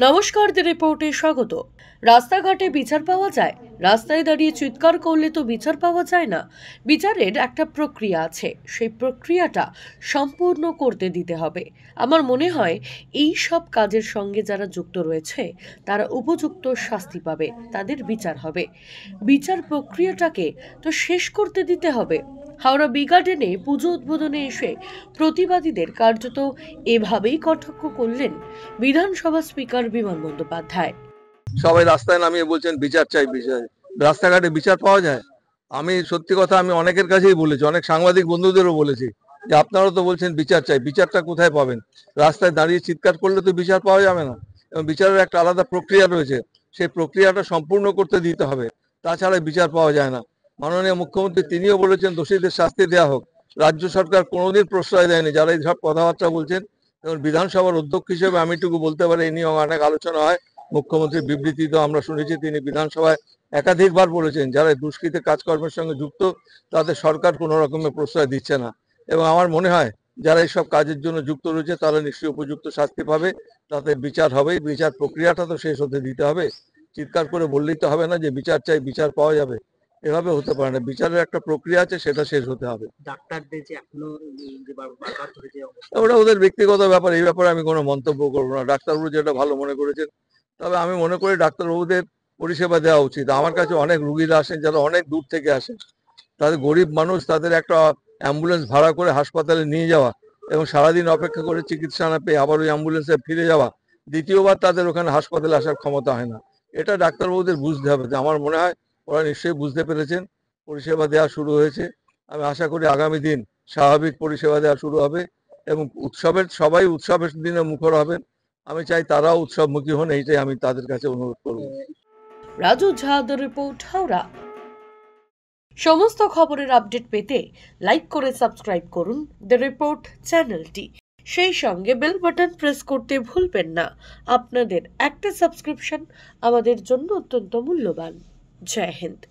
নমস্কার, দ্য রিপোর্টে স্বাগত। রাস্তাঘাটে বিচার পাওয়া যায়, রাস্তায় দাঁড়িয়ে চিৎকার করলে তো বিচার পাওয়া যায় না। বিচারের একটা প্রক্রিয়া আছে, সেই প্রক্রিয়াটা সম্পূর্ণ করতে দিতে হবে। আমার মনে হয় এই সব কাজের সঙ্গে যারা যুক্ত রয়েছে তারা উপযুক্ত শাস্তি পাবে, তাদের বিচার হবে। বিচার প্রক্রিয়াটাকে তো শেষ করতে দিতে হবে। হাওড়া বি গার্ডেনে পুজো উদ্বোধনে এসে প্রতিবাদীদের কার্যত এভাবেই কটাক্ষ করলেন বিধানসভা স্পিকার বিমান বন্দ্যোপাধ্যায়। সবাই রাস্তায় নামিয়ে বলছেন বিচার চাই, বিচার। রাস্তাঘাটে বিচার পাওয়া যায়? আমি সত্যি কথা, আমি অনেকের কাছেই বলেছি, অনেক সাংবাদিক বন্ধুদেরও বলেছি যে আপনারা তো বলছেন বিচার চাই, বিচারটা কোথায় পাবেন? রাস্তায় দাঁড়িয়ে চিৎকার করলে তো বিচার পাওয়া যাবে না, এবং বিচারের একটা আলাদা প্রক্রিয়া রয়েছে, সেই প্রক্রিয়াটা সম্পূর্ণ করতে দিতে হবে, তাছাড়া বিচার পাওয়া যায় না। মাননীয় মুখ্যমন্ত্রী তিনিও বলেছেন দোষীদের শাস্তি দেওয়া হোক। রাজ্য সরকার কোনোদিন প্রশ্রয় দেয়নি যারা এইসব কথাবার্তা বলছেন, এবং বিধানসভার অধ্যক্ষ হিসেবে আমি এটুকু বলতে পারি এই নিয়ে অনেক আলোচনা হয়। মুখ্যমন্ত্রীর বিবৃতি তো আমরা শুনেছি, তিনি বিধানসভায় একাধিকবার বলেছেন যারা দুষ্কৃত কাজকর্মের সঙ্গে যুক্ত তাদের সরকার কোনো রকমের প্রশ্রয় দিচ্ছে না। এবং আমার মনে হয় যারা এইসব কাজের জন্য যুক্ত রয়েছে তারা নিশ্চয়ই উপযুক্ত শাস্তি পাবে, তাদের বিচার হবে। বিচার প্রক্রিয়াটা তো শেষ হতে দিতে হবে। চিৎকার করে বললেই তো হবে না যে বিচার চাই, বিচার পাওয়া যাবে, এভাবে হতে পারে না। বিচারের একটা প্রক্রিয়া আছে, সেটা শেষ হতে হবে। ডাক্তারদের যে এখনো বারবার ধরে যে অবস্থা, ওটা ওদের ব্যক্তিগত ব্যাপার, এই ব্যাপারে আমি কোনো মন্তব্য করবো না। ডাক্তারবাবু যেটা ভালো মনে করেছেন, তবে আমি মনে করি ডাক্তারবাবুদের পরিষেবা দেওয়া উচিত। আমার কাছে অনেক রুগীরা আসেন যারা অনেক দূর থেকে আসেন, তাদের গরিব মানুষ, তাদের একটা অ্যাম্বুলেন্স ভাড়া করে হাসপাতালে নিয়ে যাওয়া এবং সারাদিন অপেক্ষা করে চিকিৎসা না পেয়ে আবার ওই অ্যাম্বুলেন্সে ফিরে যাওয়া, দ্বিতীয়বার তাদের ওখানে হাসপাতালে আসার ক্ষমতা হয় না। এটা ডাক্তারবাবুদের বুঝতে হবে। আমার মনে হয় ওরা নিশ্চয়ই বুঝতে পেরেছেন, পরিষেবা দেওয়া শুরু হয়েছে। আমি আশা করি আগামী দিন স্বাভাবিক পরিষেবা দেওয়া শুরু হবে এবং সবাই উৎসবের দিনে মুখর হবেন। আমি চাই তারাও উৎসবমুখী হন, এইটাই আমি তাদের কাছে অনুরোধ করব। রাজু ঝা, দ্য রিপোর্ট, হাওড়া। সমস্ত খবরের আপডেট পেতে লাইক করে সাবস্ক্রাইব করুন দ্য রিপোর্ট চ্যানেলটি। সেই সঙ্গে বেল বাটন প্রেস করতে ভুলবেন না। আপনাদের একটা সাবস্ক্রিপশন আমাদের জন্য অত্যন্ত মূল্যবান। জয় হিন্দ।